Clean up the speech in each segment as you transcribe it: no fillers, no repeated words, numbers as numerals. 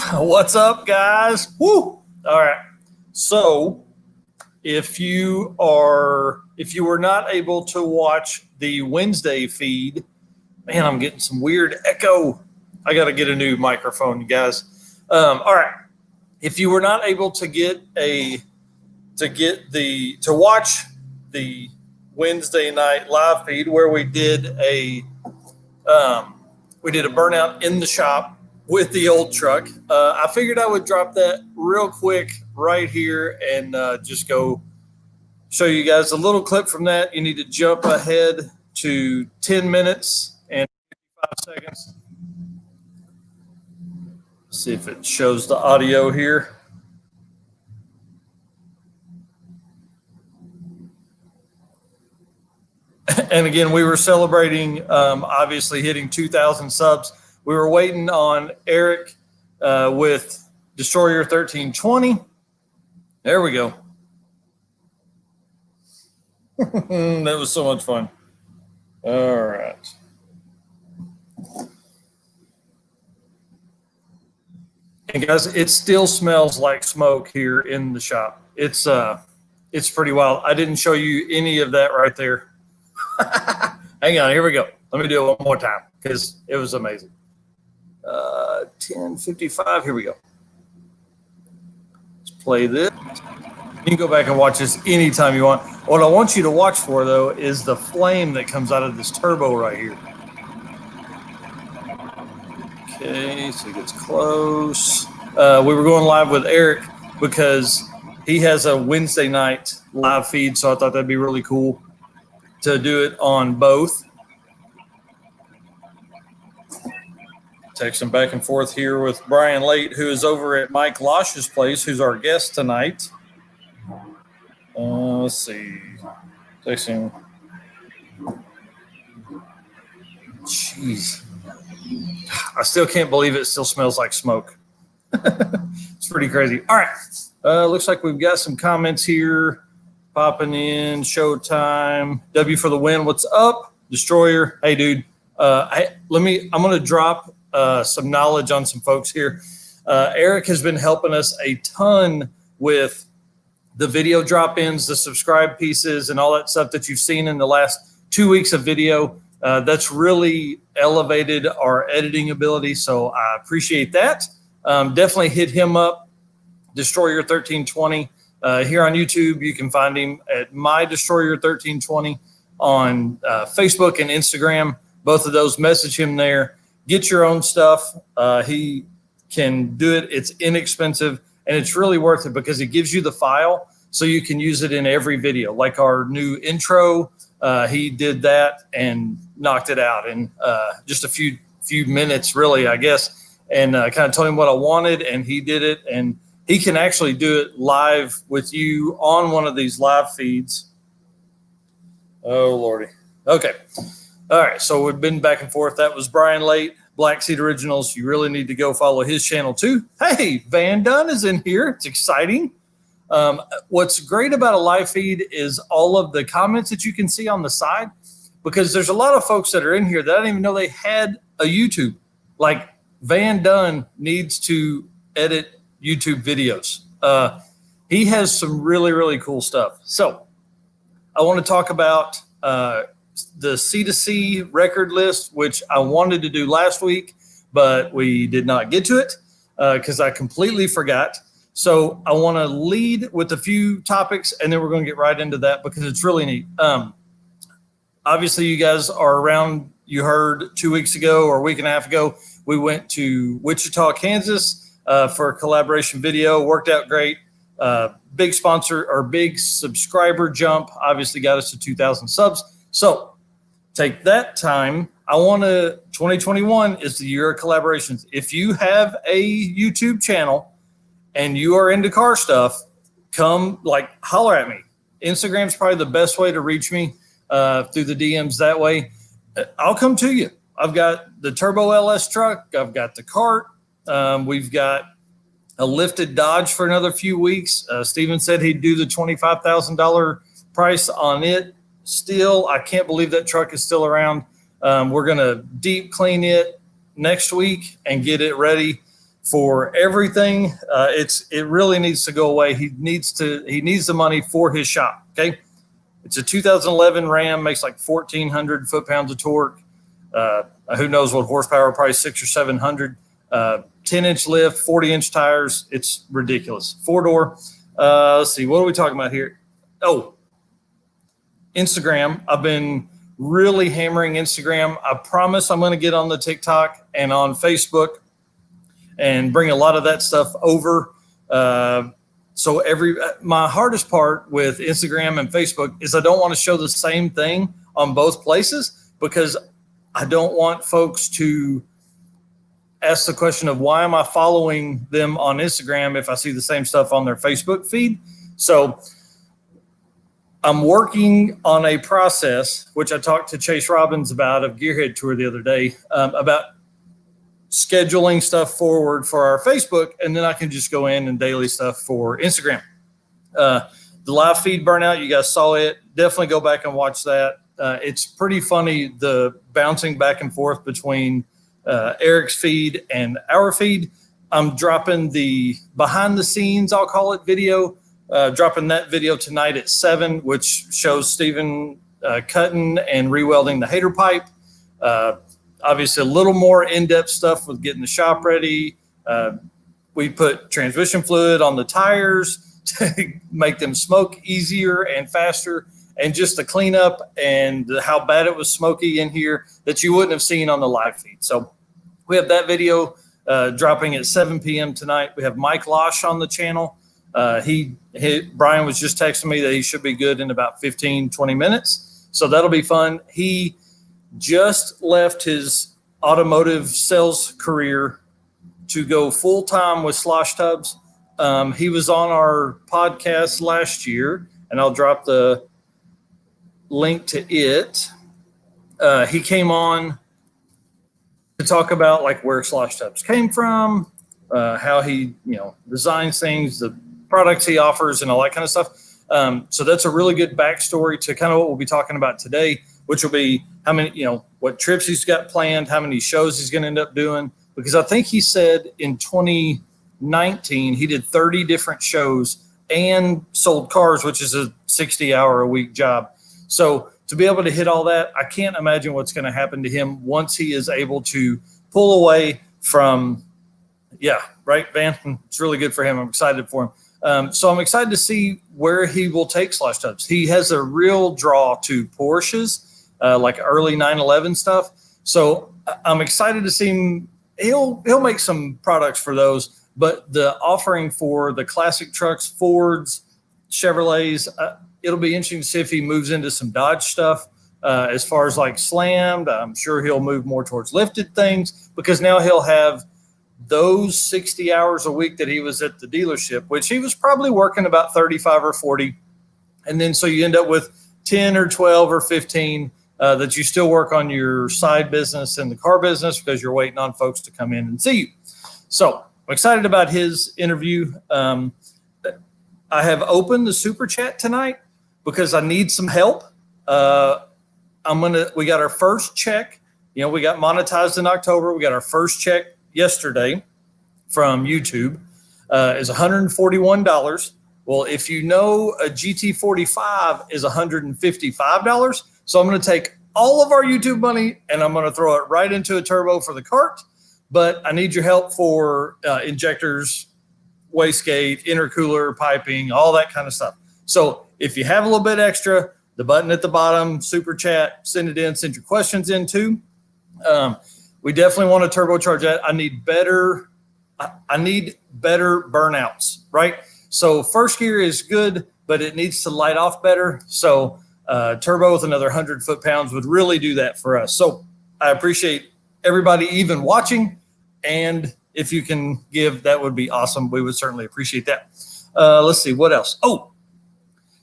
What's up, guys? Woo! All right. So, if you were not able to watch the Wednesday feed, man, I'm getting some weird echo. I got to get a new microphone, you guys. All right. If you were not able to watch the Wednesday night live feed where we did a burnout in the shop with the old truck, I figured I would drop that real quick right here and just go show you guys a little clip from that. You need to jump ahead to 10 minutes and 55 seconds. See if it shows the audio here. And again, we were celebrating, obviously hitting 2,000 subs. We were waiting on Eric with Destroyer 1320. There we go. That was so much fun. All right. And guys, it still smells like smoke here in the shop. It's pretty wild. I didn't show you any of that right there. Hang on, here we go. Let me do it one more time because it was amazing. 10:55, here we go. Let's play this. You can go back and watch this anytime you want. What I want you to watch for, though, is the flame that comes out of this turbo right here. Okay, so it gets close. We were going live with Eric because he has a Wednesday night live feed, so I thought that'd be really cool to do it on both. Texting back and forth here with Brian Late, who is over at Mike Losh's place, who's our guest tonight. Let's see. Texting. Jeez. I still can't believe it still smells like smoke. It's pretty crazy. All right. Looks like we've got some comments here popping in. Showtime. W for the win. What's up? Destroyer. Hey, dude. I'm going to drop some knowledge on some folks here. Eric has been helping us a ton with the video drop-ins, the subscribe pieces, and all that stuff that you've seen in the last 2 weeks of video. That's really elevated our editing ability, so I appreciate that. Definitely hit him up, Destroyer 1320. Here on YouTube, you can find him at My Destroyer 1320 on Facebook and Instagram. Both of those, message him there. Get your own stuff. He can do it. It's inexpensive, and it's really worth it because it gives you the file so you can use it in every video. Like our new intro, he did that and knocked it out in just a few minutes, really, I guess, and kind of told him what I wanted, and he did it. And he can actually do it live with you on one of these live feeds. Oh, Lordy. Okay. All right, so we've been back and forth. That was Brian Late, Black Seed Originals. You really need to go follow his channel too. Hey, Van Dunn is in here. It's exciting. What's great about a live feed is all of the comments that you can see on the side, because there's a lot of folks that are in here that I didn't even know they had a YouTube. Like Van Dunn needs to edit YouTube videos. He has some really, really cool stuff. So I want to talk about the C2C record list, which I wanted to do last week, but we did not get to it because I completely forgot. So I want to lead with a few topics, and then we're going to get right into that because it's really neat. Obviously, you guys are around. You heard 2 weeks ago or a week and a half ago, we went to Wichita, Kansas for a collaboration video. Worked out great. Big sponsor or big subscriber jump obviously got us to 2,000 subs. So take that time. 2021 is the year of collaborations. If you have a YouTube channel and you are into car stuff, come holler at me. Instagram's probably the best way to reach me through the DMs that way. I'll come to you. I've got the Turbo LS truck. I've got the cart. We've got a lifted Dodge for another few weeks. Steven said he'd do the $25,000 price on it. Still, I can't believe that truck is still around. We're going to deep clean it next week and get it ready for everything. It really needs to go away. He needs the money for his shop. Okay. It's a 2011 Ram, makes like 1,400 foot-pounds of torque. Who knows what horsepower, probably 600 or 700. 10-inch lift, 40-inch tires. It's ridiculous. 4-door. Let's see. What are we talking about here? Oh, Instagram. I've been really hammering Instagram. I promise I'm going to get on the TikTok and on Facebook and bring a lot of that stuff over. So my hardest part with Instagram and Facebook is I don't want to show the same thing on both places, because I don't want folks to ask the question of why am I following them on Instagram if I see the same stuff on their Facebook feed. So I'm working on a process, which I talked to Chase Robbins about of Gearhead Tour the other day, about scheduling stuff forward for our Facebook, and then I can just go in and daily stuff for Instagram. The live feed burnout, you guys saw it. Definitely go back and watch that. It's pretty funny, the bouncing back and forth between Eric's feed and our feed. I'm dropping the behind the scenes, I'll call it, video, dropping that video tonight at 7, which shows Steven cutting and rewelding the hater pipe. Obviously, a little more in-depth stuff with getting the shop ready. We put transmission fluid on the tires to make them smoke easier and faster, and just the cleanup and how bad it was smoky in here that you wouldn't have seen on the live feed. So we have that video dropping at 7 p.m. tonight. We have Mike Losh on the channel. Brian was just texting me that he should be good in about 15, 20 minutes. So that'll be fun. He just left his automotive sales career to go full time with Slosh Tubz. He was on our podcast last year, and I'll drop the link to it. He came on to talk about like where Slosh Tubz came from, how he designs things, the products he offers, and all that kind of stuff. So that's a really good backstory to kind of what we'll be talking about today, which will be how many, what trips he's got planned, how many shows he's going to end up doing. Because I think he said in 2019, he did 30 different shows and sold cars, which is a 60-hour-a-week job. So to be able to hit all that, I can't imagine what's going to happen to him once he is able to pull away from, right, Van? It's really good for him. I'm excited for him. So I'm excited to see where he will take Slosh Tubz. He has a real draw to Porsches, like early 911 stuff. So I'm excited to see him. He'll make some products for those, but the offering for the classic trucks, Fords, Chevrolets, it'll be interesting to see if he moves into some Dodge stuff. As far as like slammed, I'm sure he'll move more towards lifted things, because now he'll have those 60 hours a week that he was at the dealership, which he was probably working about 35 or 40. And then so you end up with 10 or 12 or 15 that you still work on your side business in the car business because you're waiting on folks to come in and see you. So I'm excited about his interview. I have opened the super chat tonight because I need some help. We got our first check. We got monetized in October. We got our first check yesterday from YouTube. Is $141. Well, if you know, a GT45 is $155. So I'm going to take all of our YouTube money and I'm going to throw it right into a turbo for the cart. But I need your help for injectors, wastegate, intercooler, piping, all that kind of stuff. So if you have a little bit extra, the button at the bottom, super chat, send it in, send your questions in too. We definitely want to turbocharge that. I need better burnouts, right? So first gear is good, but it needs to light off better. So turbo with another 100 foot-pounds would really do that for us. So I appreciate everybody even watching. And if you can give, that would be awesome. We would certainly appreciate that. Let's see, what else? Oh,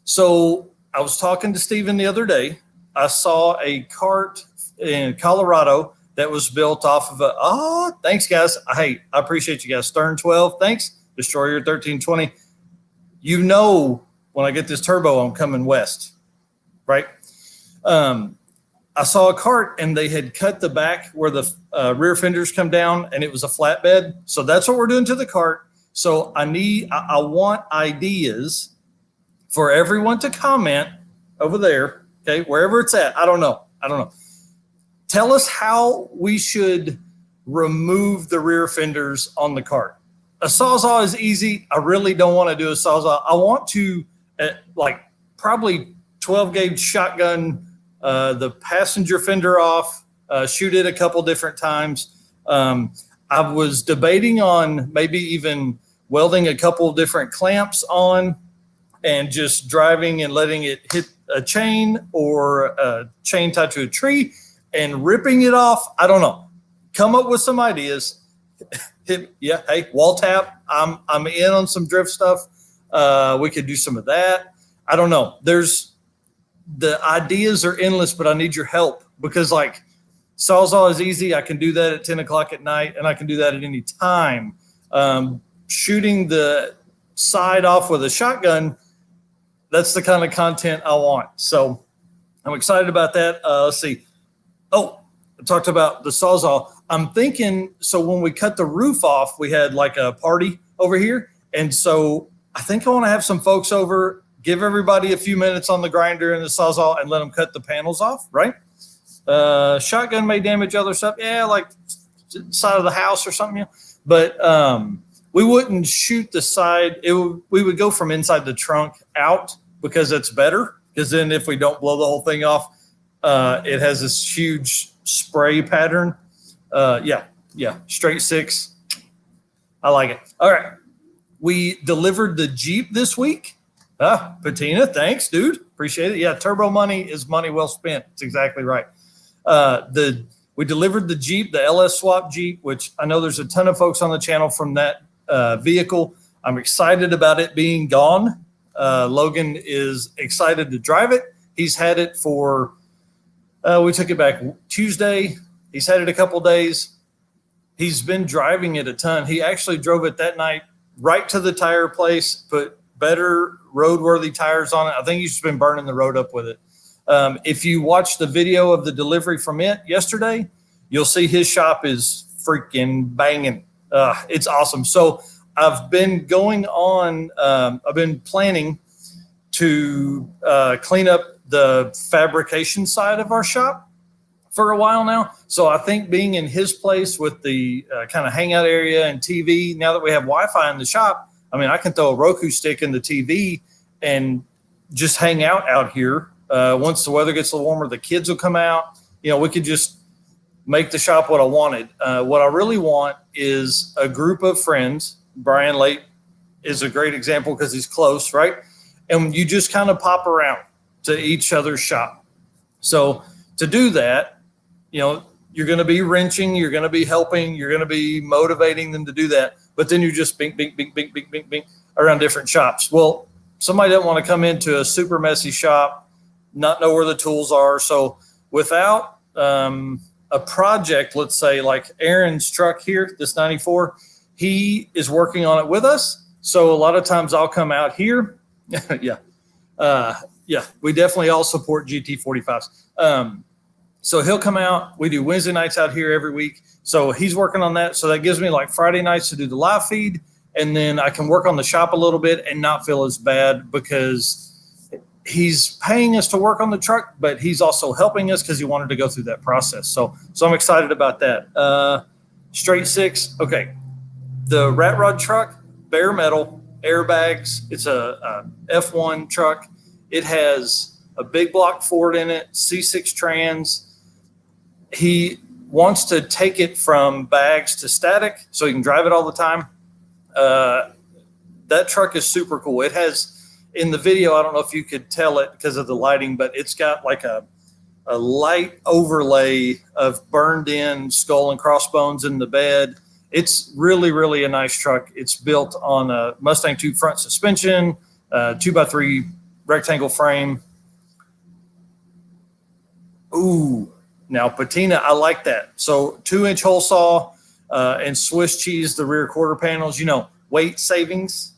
so I was talking to Steven the other day. I saw a cart in Colorado that was built off of thanks guys. Hey, I appreciate you guys. Stern 12, thanks. Destroyer 1320. When I get this turbo, I'm coming west, right? I I saw a cart and they had cut the back where the rear fenders come down, and it was a flatbed. So that's what we're doing to the cart. So I want ideas for everyone to comment over there. Okay, wherever it's at. I don't know. Tell us how we should remove the rear fenders on the cart. A Sawzall is easy. I really don't want to do a Sawzall. I want to like probably 12 gauge shotgun the passenger fender off, shoot it a couple different times. I was debating on maybe even welding a couple different clamps on and just driving and letting it hit a chain or a chain tied to a tree and ripping it off. I don't know. Come up with some ideas. Yeah, hey, wall tap. I'm in on some drift stuff. We could do some of that. I don't know. The ideas are endless, but I need your help because like Sawzall is easy. I can do that at 10 o'clock at night, and I can do that at any time. Shooting the side off with a shotgun, that's the kind of content I want. So I'm excited about that. Let's see. Oh, I talked about the Sawzall. I'm thinking, so when we cut the roof off, we had like a party over here. And so I think I want to have some folks over, give everybody a few minutes on the grinder and the Sawzall and let them cut the panels off, right? Shotgun may damage other stuff. Yeah, like side of the house or something. Yeah. But we wouldn't shoot the side. We would go from inside the trunk out because it's better. Because then if we don't blow the whole thing off, it has this huge spray pattern. Yeah, straight six. I like it. All right. We delivered the Jeep this week. Patina, thanks, dude. Appreciate it. Yeah, turbo money is money well spent. It's exactly right. We delivered the Jeep, the LS Swap Jeep, which I know there's a ton of folks on the channel from that vehicle. I'm excited about it being gone. Logan is excited to drive it. He's had it for, we took it back Tuesday. He's had it a couple days. He's been driving it a ton. He actually drove it that night right to the tire place, put better roadworthy tires on it. I think he's just been burning the road up with it. If you watch the video of the delivery from it yesterday, you'll see his shop is freaking banging. It's awesome. So I've been I've been planning to clean up the fabrication side of our shop for a while now. So I think being in his place with the kind of hangout area and TV, now that we have Wi-Fi in the shop, I mean, I can throw a Roku stick in the TV and just hang out here. Once the weather gets a little warmer, the kids will come out. You know, we could just make the shop what I wanted. What I really want is a group of friends. Brian Late is a great example because he's close, right? And you just kind of pop around to each other's shop. So to do that, you know, you're going to be wrenching, you're going to be helping, you're going to be motivating them to do that. But then you just bing around different shops. Well, somebody doesn't want to come into a super messy shop, not know where the tools are. So without a project, let's say like Aaron's truck here, this 94, he is working on it with us. So a lot of times I'll come out here. Yeah, we definitely all support GT45s. So he'll come out. We do Wednesday nights out here every week. So he's working on that. So that gives me like Friday nights to do the live feed. And then I can work on the shop a little bit and not feel as bad because he's paying us to work on the truck, but he's also helping us because he wanted to go through that process. So I'm excited about that. Straight six. Okay. The Rat Rod truck, bare metal, airbags. It's a F1 truck. It has a big block Ford in it, C6 trans. He wants to take it from bags to static so he can drive it all the time. That truck is super cool. It has, in the video, I don't know if you could tell it because of the lighting, but it's got like a light overlay of burned in skull and crossbones in the bed. It's really, really a nice truck. It's built on a Mustang 2 front suspension, 2x3 rectangle frame. Ooh, now patina, I like that. So 2-inch hole saw and Swiss cheese the rear quarter panels, you know, weight savings.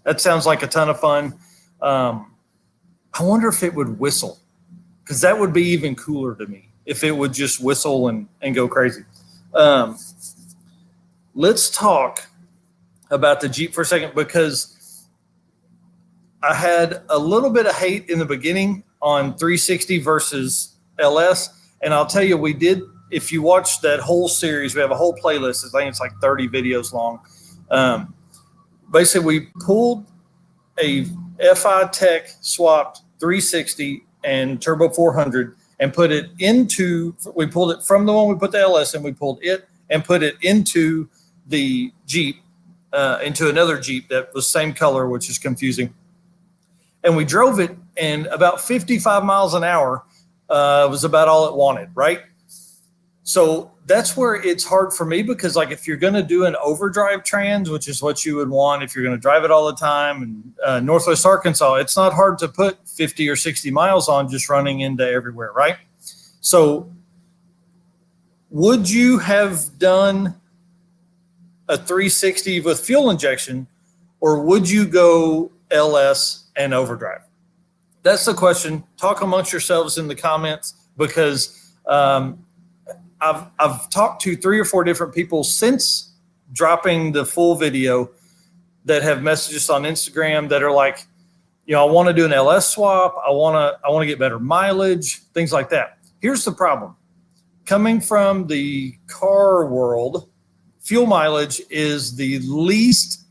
That sounds like a ton of fun. I wonder if it would whistle because that would be even cooler to me if it would just whistle and go crazy. Let's talk about the Jeep for a second, because I had a little bit of hate in the beginning on 360 versus LS. And I'll tell you, we did, if you watch that whole series, we have a whole playlist. I think it's like 30 videos long. Basically, we pulled a FI Tech swapped 360 and Turbo 400 and put it into, we pulled it from the one we put the LS in, we pulled it and put it into the Jeep, into another Jeep that was same color, which is confusing. And we drove it, and about 55 miles an hour was about all it wanted, right? So that's where it's hard for me, because like if you're going to do an overdrive trans, which is what you would want if you're going to drive it all the time, and Northwest Arkansas, it's not hard to put 50 or 60 miles on just running into everywhere, right? So would you have done a 360 with fuel injection, or would you go LS and overdrive? That's the question. Talk amongst yourselves in the comments, because I've talked to 3 or 4 different people since dropping the full video that have messaged us on Instagram that are like, you know, I want to do an LS swap. I want to get better mileage, things like that. Here's the problem. Coming from the car world, fuel mileage is the least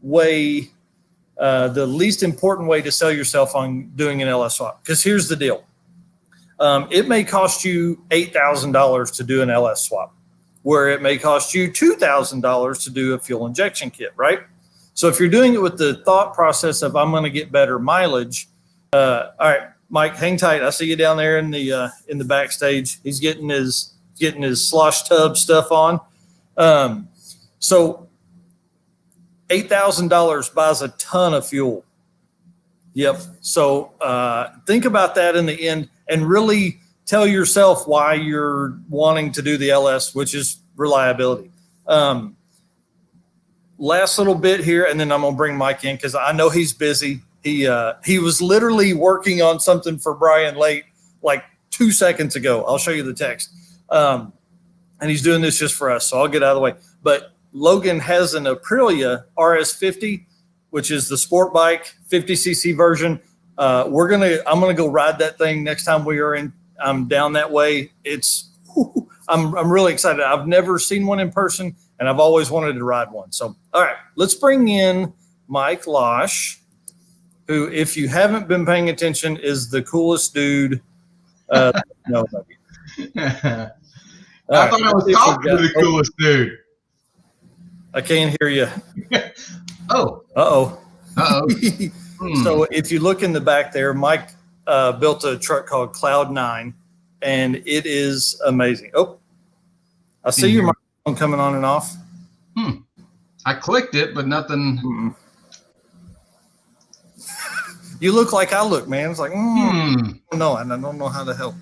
way, the least important way to sell yourself on doing an LS swap. Because here's the deal. It may cost you $8,000 to do an LS swap, where it may cost you $2,000 to do a fuel injection kit, right? So if you're doing it with the thought process of I'm going to get better mileage, all right, Mike, hang tight. I see you down there in the backstage. He's getting his Slosh Tubz stuff on. So $8,000 buys a ton of fuel. Yep. So think about that in the end, and really tell yourself why you're wanting to do the LS, which is reliability. Last little bit here, and then I'm gonna bring Mike in because I know he's busy. He was literally working on something for Brian late, like 2 seconds ago. I'll show you the text. And he's doing this just for us, so I'll get out of the way. But Logan has an Aprilia RS50, which is the sport bike 50cc version. I'm gonna go ride that thing next time I'm down that way. I'm really excited. I've never seen one in person, and I've always wanted to ride one. So, all right, let's bring in Mike Losh, who, if you haven't been paying attention, is the coolest dude. No, I thought I was talking to the coolest dude. I can't hear you. Oh. Uh-oh. Uh-oh. So if you look in the back there, Mike built a truck called Cloud9, and it is amazing. Oh, I see your microphone coming on and off. I clicked it, but nothing. You look like I look, man. It's like, no, and I don't know how to help.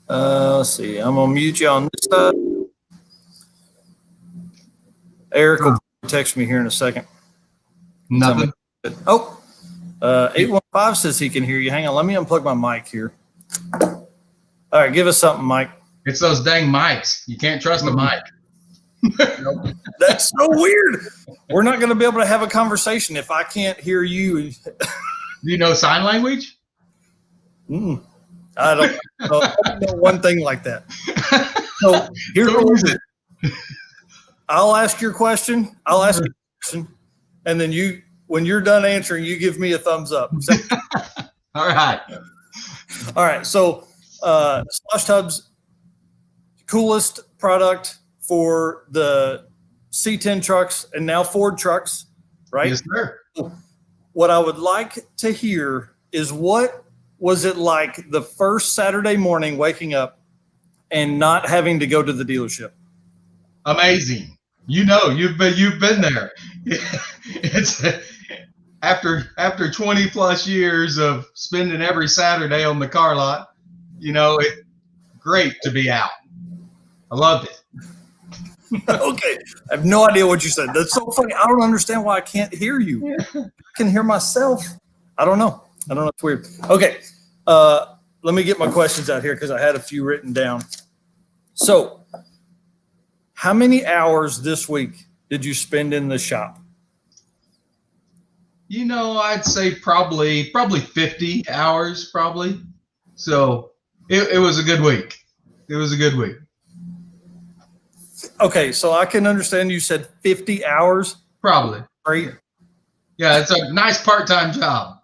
Let's see. I'm going to mute you on this side. Eric will text me here in a second. Nothing. Oh, 815 says he can hear you. Hang on. Let me unplug my mic here. All right. Give us something, Mike. It's those dang mics. You can't trust a mic. That's so weird. We're not going to be able to have a conversation if I can't hear you. Do you know sign language? I don't know one thing like that. So here's what we'll do. I'll ask your question. And then when you're done answering, you give me a thumbs up. All right. All right. So Slosh Tubz, coolest product for the C10 trucks and now Ford trucks, right? Yes, sir. What I would like to hear is, what was it like the first Saturday morning waking up and not having to go to the dealership? Amazing. You know, you've been there. It's after 20 plus years of spending every Saturday on the car lot. You know, it's great to be out. I loved it. Okay. I have no idea what you said. That's so funny. I don't understand why I can't hear you. I can hear myself. I don't know. It's weird. Okay. let me get my questions out here because I had a few written down. So, how many hours this week did you spend in the shop? You know, I'd say probably 50 hours, probably. So it was a good week. It was a good week. Okay, so I can understand you said 50 hours. Probably. Great. Yeah, it's a nice part-time job.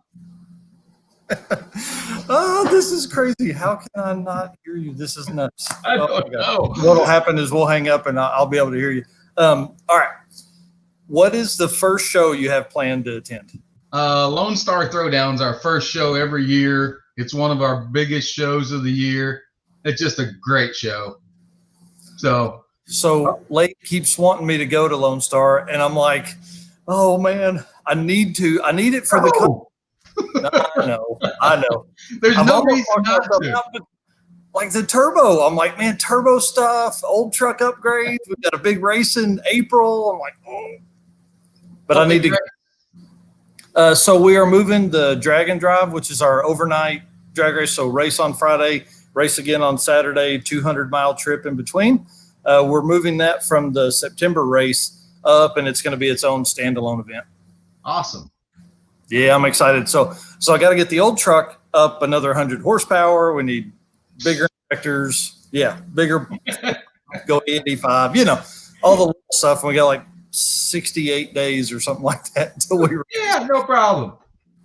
Oh, this is crazy. How can I not hear you? This is nuts. I Oh, don't know. What'll happen is we'll hang up and I'll be able to hear you. All right. What is the first show you have planned to attend? Lone Star Throwdown's our first show every year. It's one of our biggest shows of the year. It's just a great show. So Lake keeps wanting me to go to Lone Star, and I'm like, oh man, I need it for the I know. There's I'm no almost reason not to. Like the turbo, I'm like, man, turbo stuff, old truck upgrades. We've got a big race in April. I'm like, oh. But I need to. So we are moving the Dragon Drive, which is our overnight drag race. So race on Friday, race again on Saturday, 200-mile trip in between. We're moving that from the September race up, and it's going to be its own standalone event. Awesome. Yeah, I'm excited. So I got to get the old truck up another 100 horsepower. We need bigger injectors. Yeah, bigger. Go 85. You know, all the little stuff. And we got like 68 days or something like that until we. Yeah, no problem.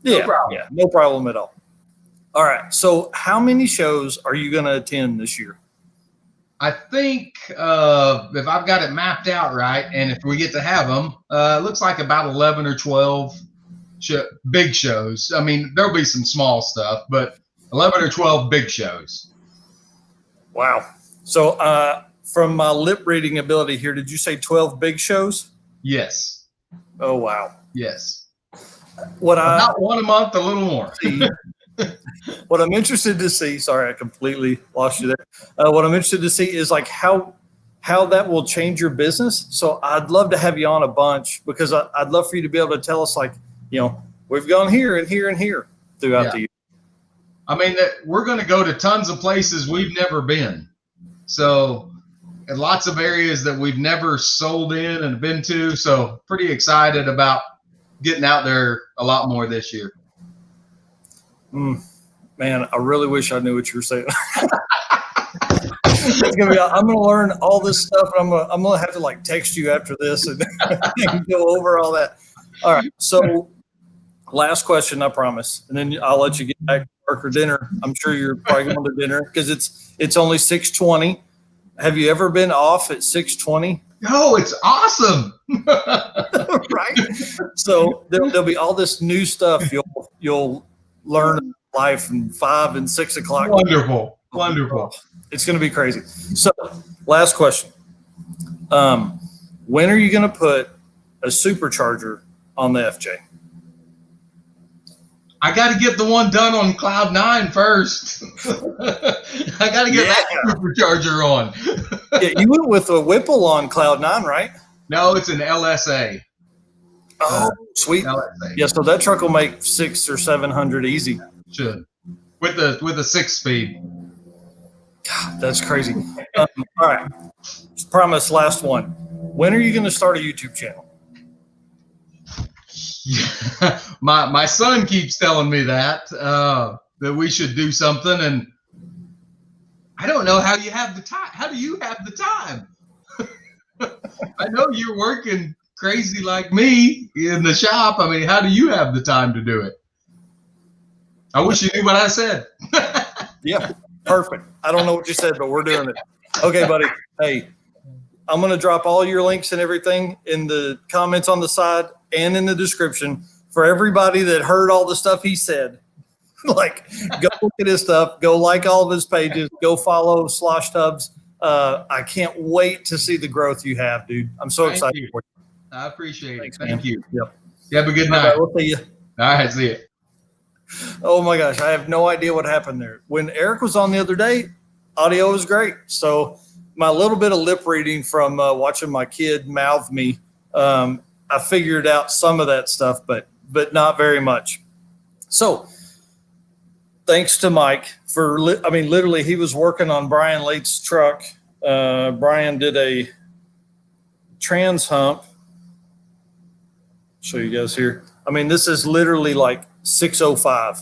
Yeah, no problem at all. All right. So, how many shows are you going to attend this year? I think if I've got it mapped out right, and if we get to have them, it looks like about 11 or 12 big shows. I mean, there'll be some small stuff, but 11 or 12 big shows. Wow. So, from my lip reading ability here, did you say 12 big shows? Yes. Oh, wow. Yes. Not one a month, a little more. What I'm interested to see, sorry, I completely lost you there. What I'm interested to see is like how that will change your business. So I'd love to have you on a bunch because I'd love for you to be able to tell us like, you know, we've gone here and here and here throughout the year. I mean, we're going to go to tons of places we've never been. So and lots of areas that we've never sold in and been to. So pretty excited about getting out there a lot more this year. Man, I really wish I knew what you were saying. It's gonna be. I'm gonna learn all this stuff. And I'm gonna have to like text you after this and go over all that. All right. So, last question, I promise, and then I'll let you get back to work or dinner. I'm sure you're probably going to dinner because it's only 6:20. Have you ever been off at 6:20? Oh, it's awesome. Right. So there'll be all this new stuff you'll learn in life from 5 and 6 o'clock. Wonderful. It's going to be crazy. So last question. When are you going to put a supercharger on the FJ? I got to get the one done on Cloud 9 first. I got to get that supercharger on. Yeah, you went with a Whipple on Cloud 9, right? No, it's an LSA. Oh, sweet. LSA. Yeah, so that truck will make 600 or 700 easy. Should. With a 6-speed. God, that's crazy. All right. Promise, last one. When are you going to start a YouTube channel? My son keeps telling me that we should do something, and I don't know how you have the time. How do you have the time? I know you're working crazy like me in the shop. I mean, how do you have the time to do it? I wish you knew what I said. Yeah, perfect. I don't know what you said, but we're doing it. Okay, buddy. Hey, I'm going to drop all your links and everything in the comments on the side and in the description for everybody that heard all the stuff he said. Like, go look at his stuff. Go like all of his pages. Go follow Slosh Tubz. I can't wait to see the growth you have, dude. I'm so excited for you. I appreciate it. Thanks, Thank you. Yep. You have a good night. We'll see you. All right, see you. Oh my gosh, I have no idea what happened there. When Eric was on the other day, audio was great. So my little bit of lip reading from watching my kid mouth me, I figured out some of that stuff, but not very much. So thanks to Mike for, I mean, literally he was working on Brian Late's truck. Brian did a trans hump. Show you guys here. I mean, this is literally like 6:05.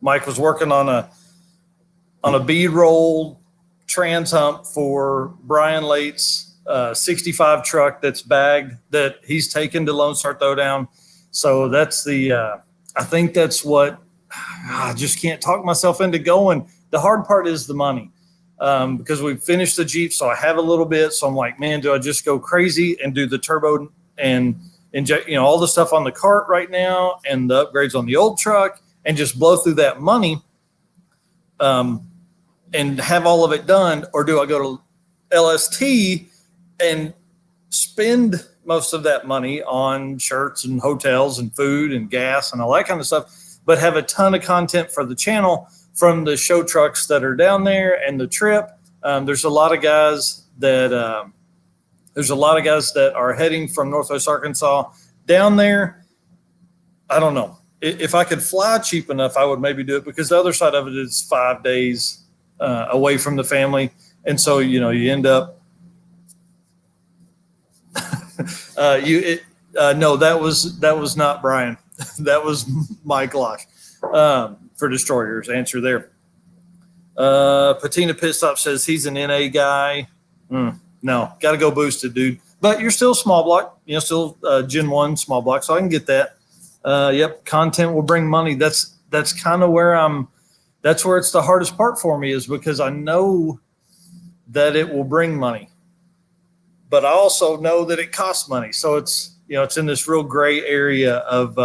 Mike was working on a bead roll trans hump for Brian Late's 65 truck that's bagged that he's taken to Lone Star Throwdown. So that's the, I think that's what, I just can't talk myself into going. The hard part is the money, because we finished the Jeep, so I have a little bit. So I'm like, man, do I just go crazy and do the turbo and inject, all the stuff on the cart right now and the upgrades on the old truck and just blow through that money and have all of it done? Or do I go to LST and spend most of that money on shirts and hotels and food and gas and all that kind of stuff, but have a ton of content for the channel from the show trucks that are down there and the trip? There's a lot of guys that are heading from Northwest Arkansas down there. I don't know if I could fly cheap enough, I would maybe do it, because the other side of it is 5 days away from the family. And so, you end up, no, that was not Brian. That was Mike Losh, for Destroyers. Answer there. Patina Pit Stop says he's an NA guy. No, got to go boosted, dude. But you're still small block, still Gen 1 small block, so I can get that. Yep, content will bring money. That's kind of where that's where it's the hardest part for me, is because I know that it will bring money, but I also know that it costs money. So it's, it's in this real gray area of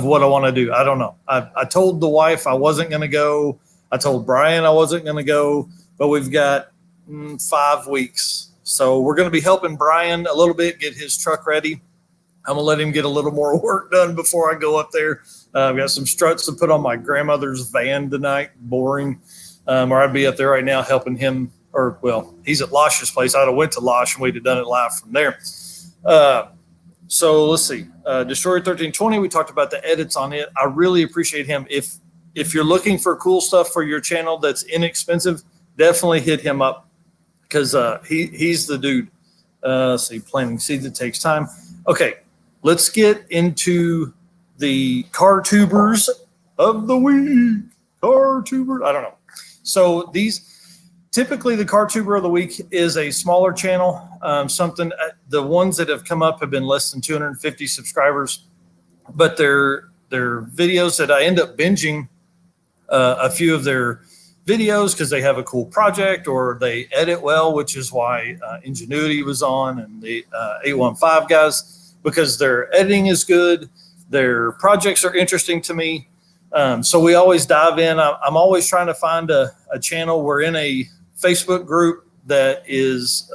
what I want to do. I don't know. I told the wife I wasn't going to go. I told Brian I wasn't going to go, but we've got 5 weeks. So we're going to be helping Brian a little bit get his truck ready. I'm going to let him get a little more work done before I go up there. I've got some struts to put on my grandmother's van tonight. Boring. Or I'd be up there right now helping him. Or, well, he's at Losh's place. I'd have went to Losh and we'd have done it live from there. So let's see. Destroyer 1320, we talked about the edits on it. I really appreciate him. If you're looking for cool stuff for your channel that's inexpensive, definitely hit him up, because he's the dude. Let's see, planting seeds, it takes time. Okay, let's get into the car tubers of the week. Car tuber, I don't know. So typically the car tuber of the week is a smaller channel. The ones that have come up have been less than 250 subscribers, but they're videos that I end up binging a few of their videos because they have a cool project or they edit well, which is why Ingenuity was on, and the 815 guys, because their editing is good. Their projects are interesting to me. So we always dive in. I'm always trying to find a channel. We're in a Facebook group that is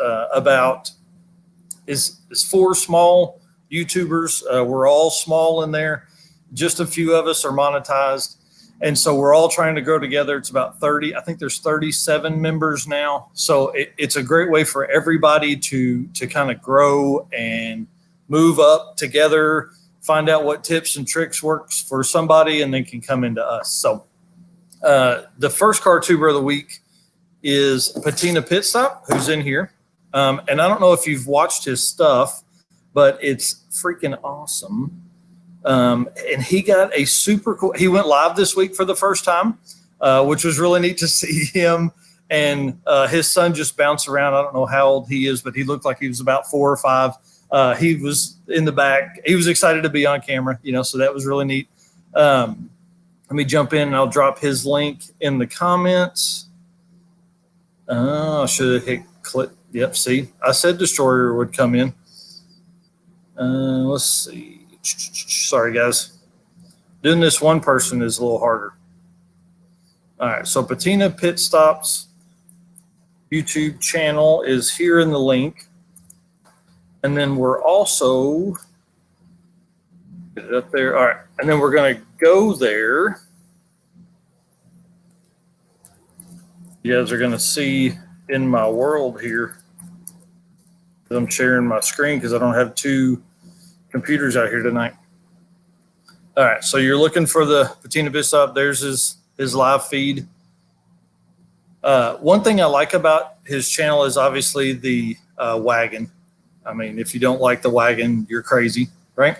is for small YouTubers. We're all small in there. Just a few of us are monetized. And so we're all trying to grow together. It's about 30. I think there's 37 members now. So it's a great way for everybody to kind of grow and move up together, find out what tips and tricks works for somebody, and then can come into us. So the first car tuber of the week is Patina Pit Stop, who's in here. And I don't know if you've watched his stuff, but it's freaking awesome. And he got a super cool, he went live this week for the first time, which was really neat to see him and his son just bounce around. I don't know how old he is, but he looked like he was about 4 or 5. He was in the back. He was excited to be on camera, so that was really neat. Let me jump in and I'll drop his link in the comments. I should have hit click. Yep, see, I said Destroyer would come in. Let's see. Sorry, guys. Doing this one person is a little harder. All right, so Patina Pit Stop's YouTube channel is here in the link. And then we're also, get it up there. All right, and then we're going to go there. You guys are going to see in my world here. I'm sharing my screen because I don't have 2 computers out here tonight. All right, so you're looking for the patina pit stop. There's his live feed. One thing I like about his channel is obviously the wagon. I mean, if you don't like the wagon, you're crazy, right?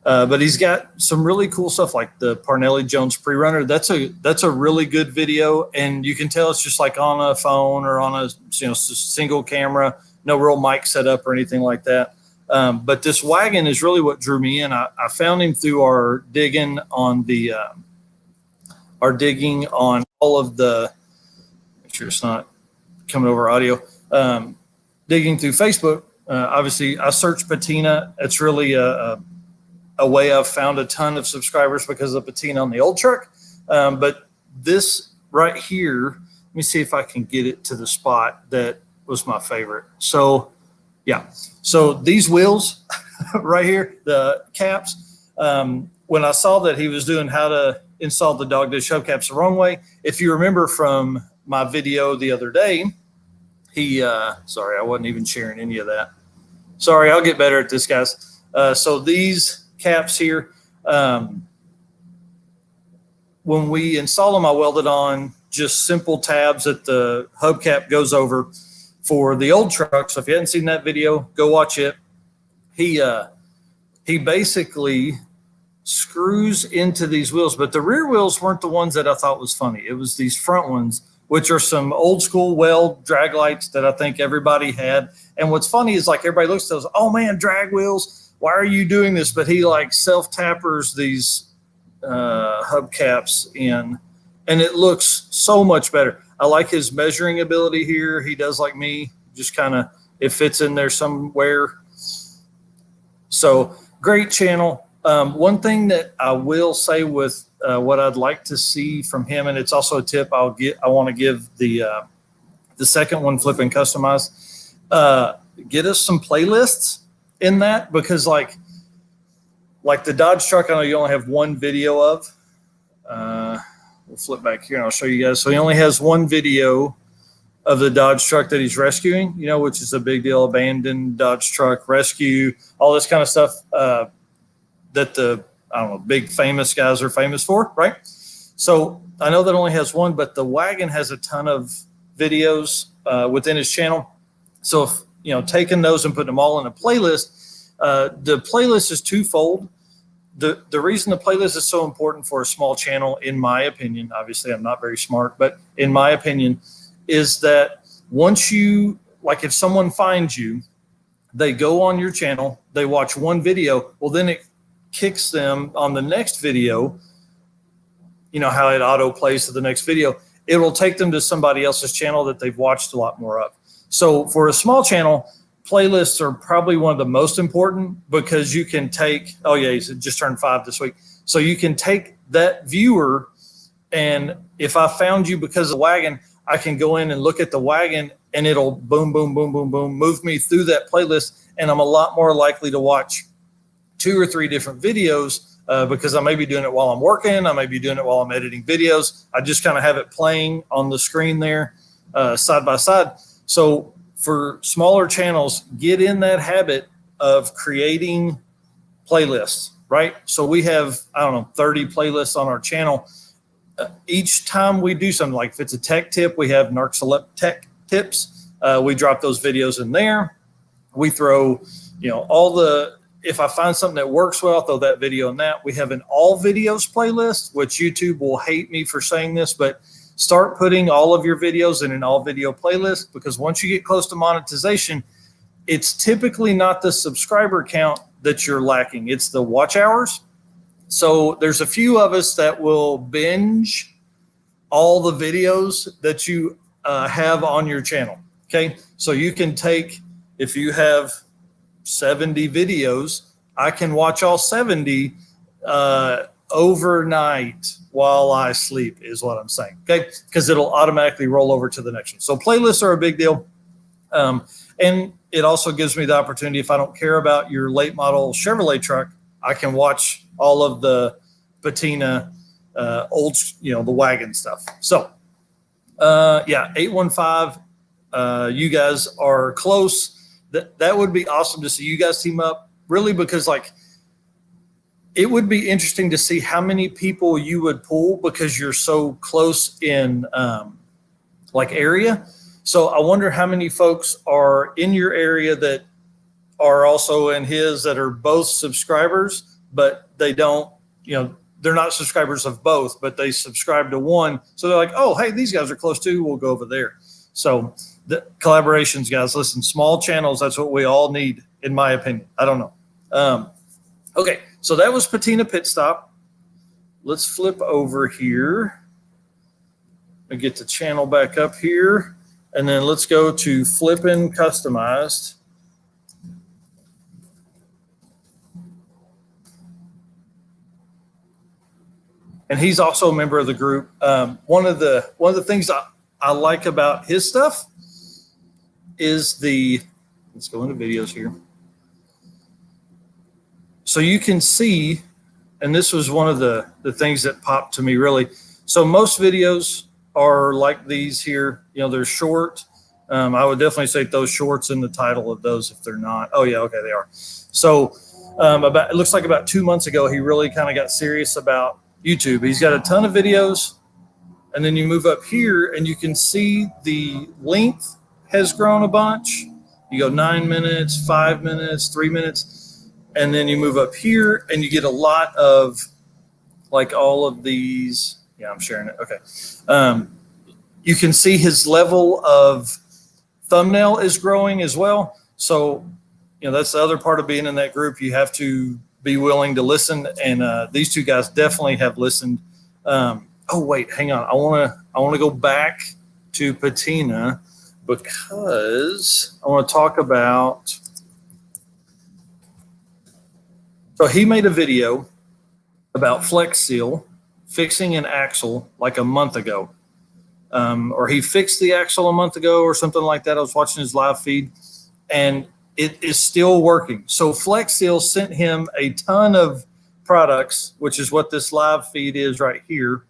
But he's got some really cool stuff like the Parnelli Jones pre-runner. That's a really good video, and you can tell it's just like on a phone or on a single camera, no real mic setup or anything like that. But this wagon is really what drew me in. I found him through our digging on all of the. Make sure it's not coming over audio. Digging through Facebook. Obviously, I searched patina. It's really a way I've found a ton of subscribers because of patina on the old truck. But this right here, let me see if I can get it to the spot that was my favorite. So, yeah. So these wheels right here, the caps, when I saw that he was doing how to install the dog dish hubcaps the wrong way, if you remember from my video the other day, sorry, I wasn't even sharing any of that. Sorry, I'll get better at this, guys. So these caps here, when we install them, I welded on just simple tabs that the hubcap goes over for the old truck. So if you hadn't seen that video, go watch it. He basically screws into these wheels, but the rear wheels weren't the ones that I thought was funny. It was these front ones, which are some old school weld drag lights that I think everybody had. And what's funny is like everybody looks at those, oh man, drag wheels, why are you doing this? But he like self-tappers these hubcaps in, and it looks so much better. I like his measuring ability here. He does like me, just kind of, it fits in there somewhere. So great channel. One thing that I will say with what I'd like to see from him, and it's also a tip I want to give the second one, Flip and Customize, get us some playlists in that, because like the Dodge truck, I know you only have one video of. We'll flip back here and I'll show you guys. So he only has one video of the Dodge truck that he's rescuing, which is a big deal. Abandoned Dodge truck rescue, all this kind of stuff that the, I don't know, big famous guys are famous for, right? So I know that only has one, but the wagon has a ton of videos within his channel. So if, taking those and putting them all in a playlist, the playlist is twofold. The reason the playlist is so important for a small channel, in my opinion, obviously I'm not very smart, but in my opinion, is that once you, like if someone finds you, they go on your channel, they watch one video, well then it kicks them on the next video, how it auto plays to the next video, it will take them to somebody else's channel that they've watched a lot more of. So for a small channel, playlists are probably one of the most important, because you can take, oh yeah, he's just turned 5 this week. So you can take that viewer, and if I found you because of the wagon, I can go in and look at the wagon and it'll boom, boom, boom, boom, boom, move me through that playlist. And I'm a lot more likely to watch 2 or 3 different videos because I may be doing it while I'm working. I may be doing it while I'm editing videos. I just kind of have it playing on the screen there side by side. So for smaller channels, get in that habit of creating playlists, right? So we have, 30 playlists on our channel. Each time we do something, like if it's a tech tip, we have Narxoleptic tech tips. We drop those videos in there. We throw, if I find something that works well, I'll throw that video in that. We have an all videos playlist, which YouTube will hate me for saying this, but start putting all of your videos in an all video playlist, because once you get close to monetization, it's typically not the subscriber count that you're lacking. It's the watch hours. So there's a few of us that will binge all the videos that you have on your channel. Okay. So you can take, if you have 70 videos, I can watch all 70 overnight while I sleep, is what I'm saying. Okay. Because it'll automatically roll over to the next one. So playlists are a big deal. And it also gives me the opportunity, if I don't care about your late model Chevrolet truck, I can watch all of the patina, old, the wagon stuff. So, 815, you guys are close. That would be awesome to see you guys team up, really, because like it would be interesting to see how many people you would pull because you're so close in like area. So I wonder how many folks are in your area that are also in his that are both subscribers, but they don't, you know, they're not subscribers of both, but they subscribe to one. So they're like, oh, hey, these guys are close too. We'll go over there. So the collaborations, guys, listen, small channels, that's what we all need, in my opinion. I don't know. Okay, so that was Patina Pit Stop. Let's flip over here and get the channel back up here. And then let's go to Flippin' Customized. And he's also a member of the group. One of the things I like about his stuff is let's go into videos here. So you can see, and this was one of the things that popped to me really. So most videos are like these here, you know, they're short. I would definitely say those shorts in the title of those if they're not. Oh yeah, okay, they are. So it looks like about 2 months ago, he really kind of got serious about YouTube. He's got a ton of videos, and then you move up here and you can see the length has grown a bunch. You go 9 minutes, 5 minutes, 3 minutes, and then you move up here and you get a lot of like all of these. Yeah, I'm sharing it. Okay. You can see his level of thumbnail is growing as well. So, you know, that's the other part of being in that group. You have to be willing to listen, and these two guys definitely have listened. Oh wait, hang on. I want to go back to Patina because I want to talk about. So he made a video about Flex Seal fixing an axle like a month ago, or he fixed the axle a month ago or something like that. I was watching his live feed, and it is still working. So Flex Seal sent him a ton of products, which is what this live feed is right here.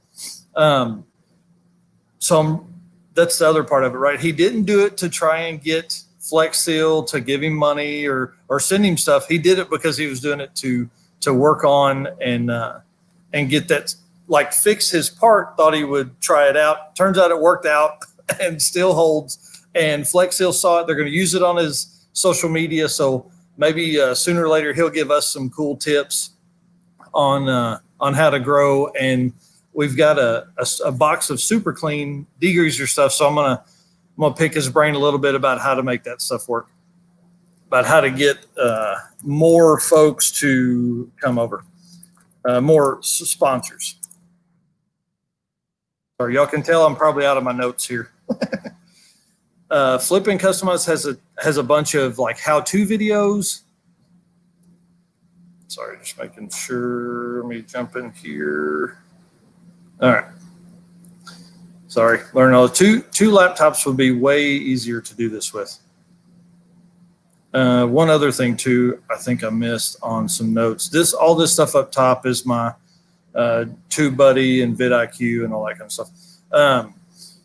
That's the other part of it, right? He didn't do it to try and get Flex Seal to give him money or send him stuff. He did it because he was doing it to work on and get that, like, fix his part. Thought he would try it out. Turns out it worked out and still holds. And Flex Seal saw it. They're going to use it on his social media, so maybe sooner or later he'll give us some cool tips on how to grow. And we've got a box of super clean degreaser stuff, so I'm gonna pick his brain a little bit about how to make that stuff work, about how to get more folks to come over, more sponsors. Sorry, y'all can tell I'm probably out of my notes here. Flippin' Customized has a bunch of like how-to videos. Sorry, just making sure. Let me jump in here. All right. Sorry, learn all. Two laptops would be way easier to do this with. One other thing too, I think I missed on some notes. All this stuff up top is my TubeBuddy and vidIQ and all that kind of stuff.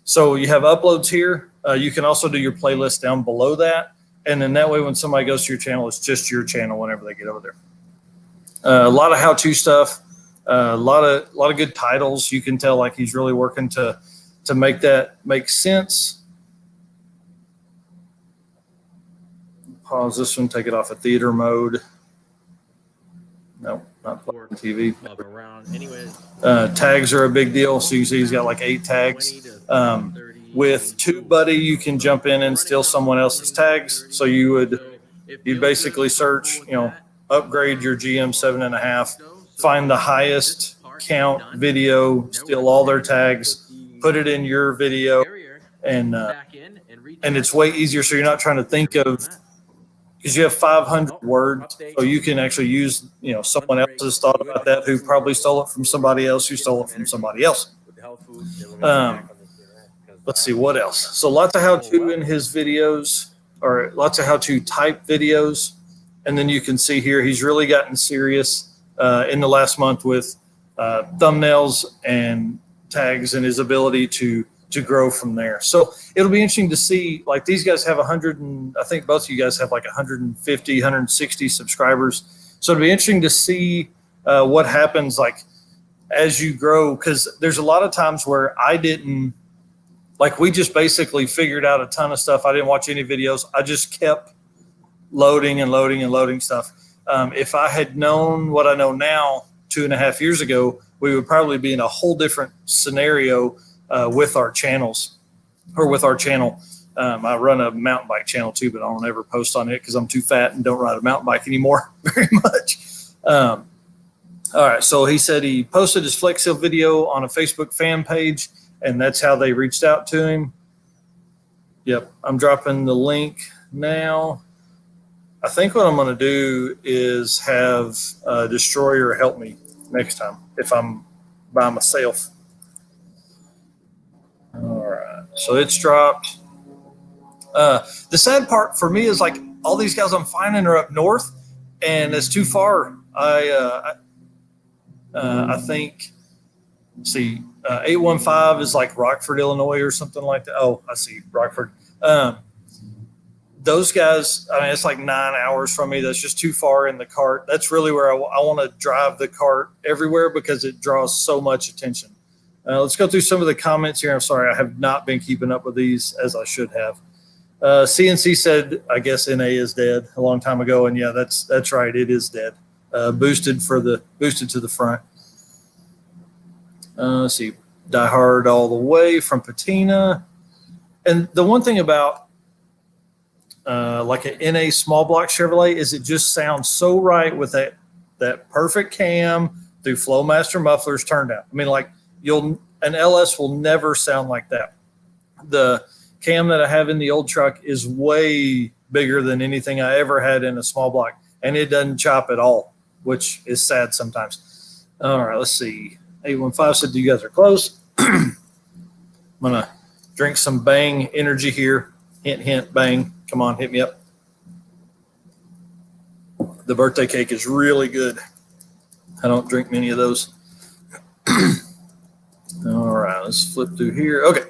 So you have uploads here. You can also do your playlist down below that. And then that way, when somebody goes to your channel, it's just your channel whenever they get over there. A lot of how-to stuff, a lot of good titles. You can tell like he's really working to make that make sense. Pause this one, take it off of theater mode. No, not playing TV. Tags are a big deal. So you see he's got like 8 tags. With TubeBuddy, you can jump in and steal someone else's tags. So you'd basically search, you know, upgrade your GM 7.5, find the highest count video, steal all their tags, put it in your video, and it's way easier. So you're not trying to think of, because you have 500 words, so you can actually use, you know, someone else's thought about that who probably stole it from somebody else who stole it from somebody else. Let's see what else. So lots of how-to in his videos, or lots of how-to type videos. And then you can see here, he's really gotten serious in the last month with thumbnails and tags and his ability to grow from there. So it'll be interesting to see, like these guys have 100, and I think both of you guys have like 150, 160 subscribers. So it'll be interesting to see what happens like as you grow, because there's a lot of times where I didn't, like we just basically figured out a ton of stuff. I didn't watch any videos. I just kept loading and loading and loading stuff. If I had known what I know now 2.5 years ago, we would probably be in a whole different scenario with our channels or with our channel. I run a mountain bike channel too, but I don't ever post on it because I'm too fat and don't ride a mountain bike anymore very much. All right, so he said he posted his Flex Seal video on a Facebook fan page, and that's how they reached out to him. Yep, I'm dropping the link now. I think what I'm going to do is have Destroyer help me next time if I'm by myself. All right, so it's dropped. The sad part for me is like all these guys I'm finding are up north, and it's too far. I think, let's see, 815 is like Rockford, Illinois or something like that. Oh, I see, Rockford. Those guys, I mean, it's like 9 hours from me. That's just too far in the cart. That's really where I want to drive the cart everywhere because it draws so much attention. Let's go through some of the comments here. I'm sorry, I have not been keeping up with these as I should have. CNC said, I guess NA is dead a long time ago. And yeah, that's right. It is dead. Boosted to the front. Let's see, Die Hard all the way from Patina. And the one thing about like an NA small block Chevrolet is it just sounds so right with that perfect cam through Flowmaster mufflers turned out. I mean, like an LS will never sound like that. The cam that I have in the old truck is way bigger than anything I ever had in a small block, and it doesn't chop at all, which is sad sometimes. All right, let's see. 815 said you guys are close. I'm gonna drink some Bang energy here. Hint, hint, Bang. Come on, hit me up. The birthday cake is really good. I don't drink many of those. All right, let's flip through here. Okay.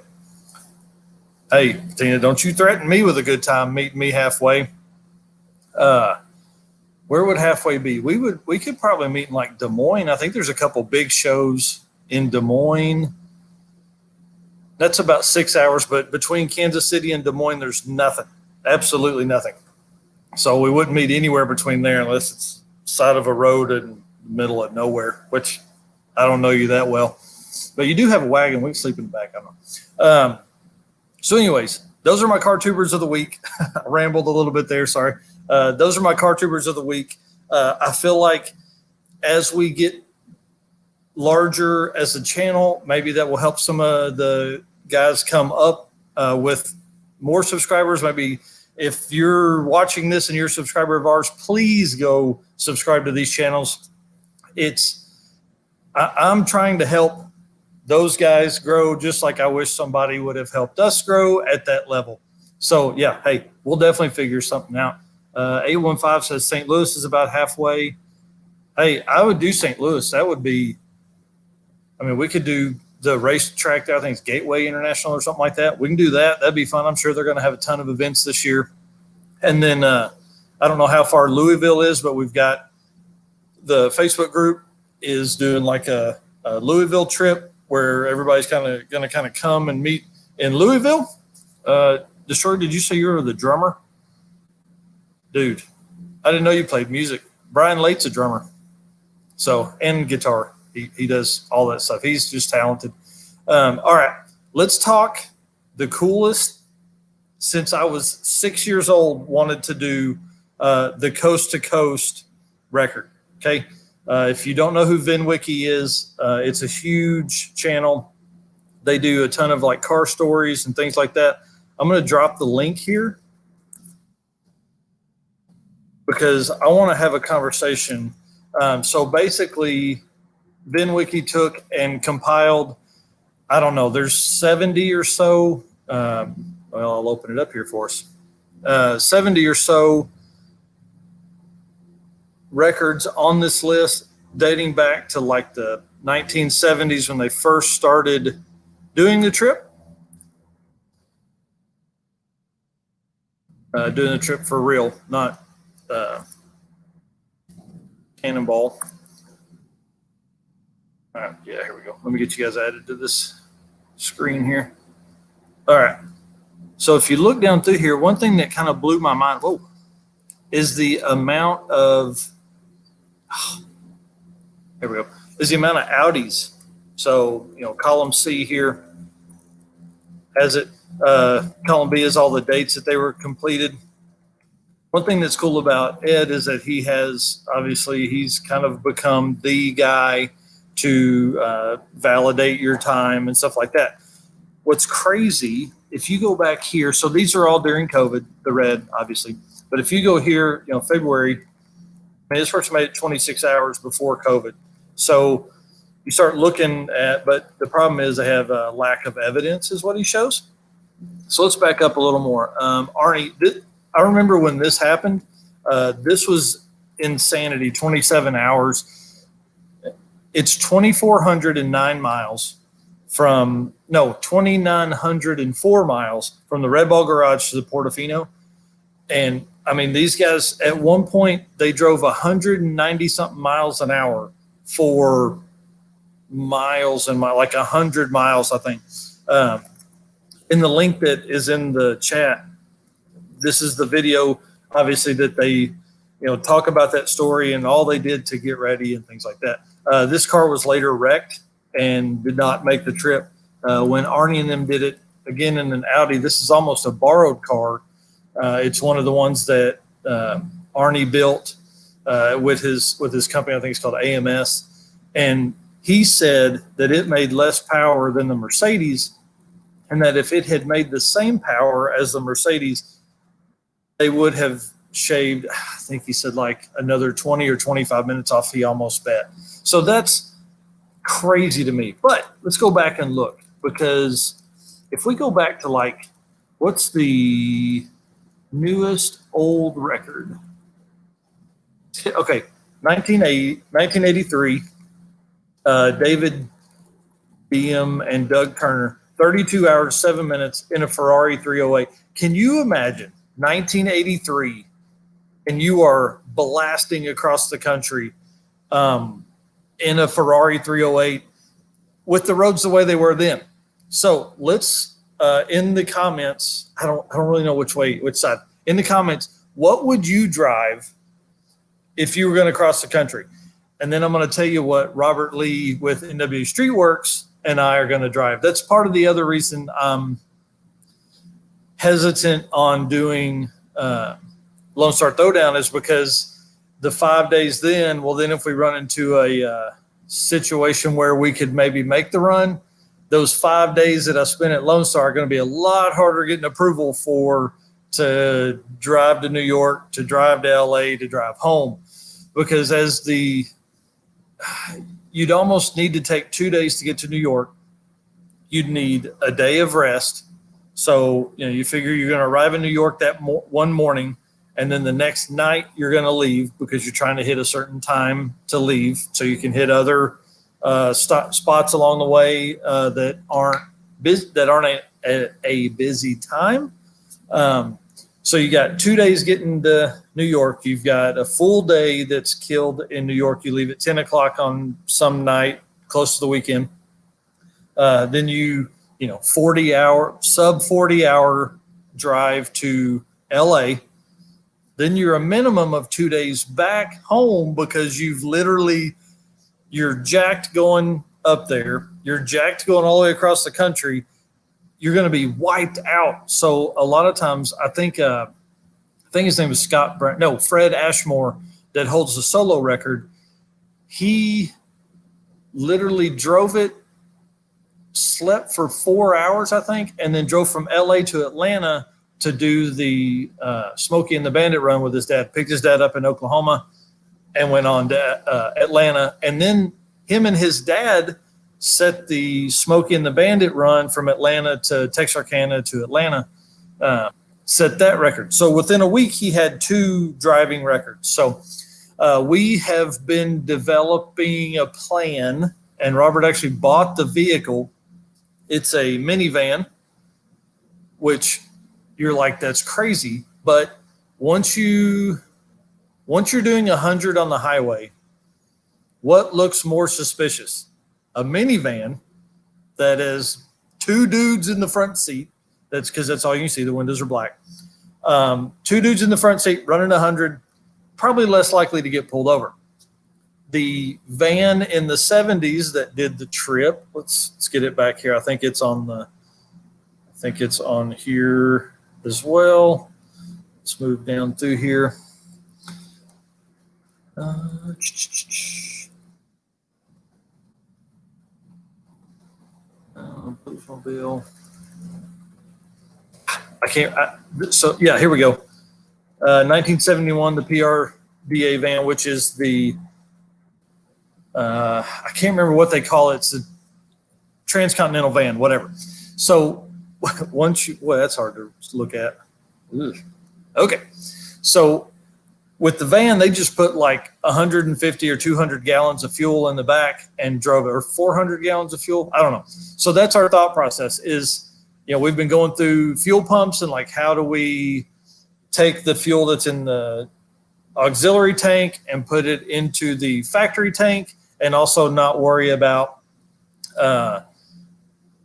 Hey, Tina, don't you threaten me with a good time. Meet me halfway. Where would halfway be? We could probably meet in like Des Moines. I think there's a couple big shows in Des Moines. That's about 6 hours, but between Kansas City and Des Moines, there's nothing. Absolutely nothing. So we wouldn't meet anywhere between there unless it's side of a road in the middle of nowhere, which I don't know you that well. But you do have a wagon. We can sleep in the back. I don't know. So anyways, those are my car tubers of the week. I rambled a little bit there. Sorry. Those are my car tubers of the week. I feel like as we get larger as a channel, maybe that will help some of the guys come up with more subscribers. Maybe if you're watching this and you're a subscriber of ours, please go subscribe to these channels. I'm trying to help those guys grow just like I wish somebody would have helped us grow at that level. So yeah, hey, we'll definitely figure something out. 815 says St. Louis is about halfway. Hey, I would do St. Louis. That would be, I mean, we could do the racetrack there. I think it's Gateway International or something like that. We can do that. That'd be fun. I'm sure they're going to have a ton of events this year. And then I don't know how far Louisville is, but we've got the Facebook group is doing like a Louisville trip where everybody's going to come and meet in Louisville. Destroyer, did you say you were the drummer? Dude, I didn't know you played music. Brian Late's a drummer. So, and guitar. He does all that stuff. He's just talented. All right, let's talk the coolest since I was 6 years old, wanted to do the Coast to Coast record. Okay. If you don't know who Vinwiki is, it's a huge channel. They do a ton of like car stories and things like that. I'm going to drop the link here because I want to have a conversation. So basically, Vinwiki took and compiled, I don't know, there's 70 or so. Well, I'll open it up here for us. 70 or so records on this list dating back to like the 1970s when they first started doing the trip. Doing the trip for real, not Cannonball. All right, yeah, here we go. Let me get you guys added to this screen here. All right. So if you look down through here, one thing that kind of blew my mind, whoa, is the amount of, here we go, is the amount of Audis. So, you know, column C here has it, column B is all the dates that they were completed. One thing that's cool about Ed is that he has, obviously, he's kind of become the guy to validate your time and stuff like that. What's crazy, if you go back here, so these are all during COVID, the red, obviously. But if you go here, you know, February, I mean, this person made it 26 hours before COVID. So you start looking at, but the problem is they have a lack of evidence is what he shows. So let's back up a little more. Arnie, I remember when this happened, this was insanity, 27 hours. It's 2,409 miles from, no, 2,904 miles from the Red Ball Garage to the Portofino. And I mean, these guys, at one point, they drove 190 something miles an hour for miles and like 100 miles, I think. In the link that is in the chat, this is the video, obviously, that they, you know, talk about that story and all they did to get ready and things like that. This car was later wrecked and did not make the trip. When Arnie and them did it again in an Audi, this is almost a borrowed car. It's one of the ones that Arnie built with his company. I think it's called AMS. And he said that it made less power than the Mercedes, and that if it had made the same power as the Mercedes, they would have shaved, I think he said, like another 20 or 25 minutes off, he almost bet. So that's crazy to me. But let's go back and look, because if we go back to, like, what's the newest old record? Okay, 1983, David Beam and Doug Turner, 32 hours, 7 minutes in a Ferrari 308. Can you imagine 1983 and you are blasting across the country in a Ferrari 308 with the roads the way they were then? So let's, in the comments, I don't really know which side. In the comments, what would you drive if you were going to cross the country? And then I'm going to tell you what Robert Lee with NW Streetworks and I are going to drive. That's part of the other reason I'm hesitant on doing Lone Star Throwdown, is because the 5 days then, well, then if we run into a situation where we could maybe make the run, those 5 days that I spent at Lone Star are going to be a lot harder getting approval to drive to New York, to drive to LA, to drive home. Because you'd almost need to take 2 days to get to New York. You'd need a day of rest. So, you know, you figure you're going to arrive in New York that one morning, and then the next night you're going to leave because you're trying to hit a certain time to leave so you can hit other spots along the way that aren't a busy time. So you got 2 days getting to New York. You've got a full day that's killed in New York. You leave at 10 o'clock on some night close to the weekend. Then you know, sub 40 hour drive to LA. Then you're a minimum of 2 days back home because you're jacked going up there. You're jacked going all the way across the country. You're going to be wiped out. So a lot of times, I think his name is Fred Ashmore, that holds the solo record. He literally drove it, slept for 4 hours, I think, and then drove from LA to Atlanta to do the Smokey and the Bandit run with his dad. Picked his dad up in Oklahoma and went on to Atlanta. And then him and his dad set the Smokey and the Bandit run from Atlanta to Texarkana to Atlanta, set that record. So within a week, he had 2 driving records. So we have been developing a plan, and Robert actually bought the vehicle. It's a minivan, which you're like, that's crazy. But once you're doing 100 on the highway, what looks more suspicious? a minivan that is 2 dudes in the front seat. That's because that's all you can see. The windows are black. 2 dudes in the front seat running 100, probably less likely to get pulled over. The van in the 70s that did the trip, let's get it back here. I think it's on here as well. Let's move down through here. Bluesmobile. So yeah, here we go. 1971, the PRBA van, which is the, I can't remember what they call it. It's a transcontinental van, whatever. So that's hard to look at. Ugh. Okay. So with the van, they just put like 150 or 200 gallons of fuel in the back and drove it, or 400 gallons of fuel. I don't know. So that's our thought process is, we've been going through fuel pumps and like, how do we take the fuel that's in the auxiliary tank and put it into the factory tank, and also not worry about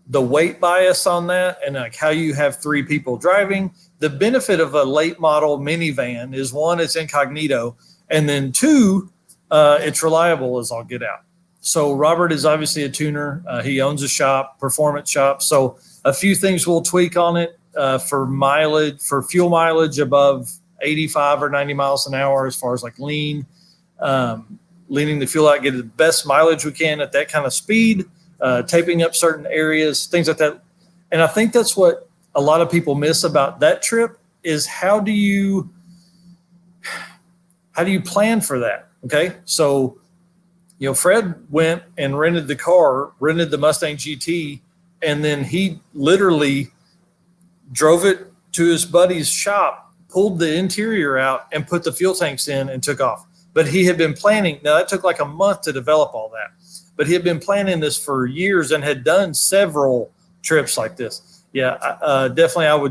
the weight bias on that, and like how you have 3 people driving. The benefit of a late model minivan is 1, it's incognito, and then 2, it's reliable as all get out. So Robert is obviously a tuner. He owns a shop, performance shop. So a few things we'll tweak on it for mileage, for fuel mileage above 85 or 90 miles an hour, as far as like leaning the fuel out, get the best mileage we can at that kind of speed, taping up certain areas, things like that. And I think that's what a lot of people miss about that trip is how do you plan for that? Okay. So, Fred went and rented the Mustang GT, and then he literally drove it to his buddy's shop, pulled the interior out and put the fuel tanks in and took off. But he had been planning. Now that took like a month to develop all that, but he had been planning this for years and had done several trips like this. Yeah, definitely.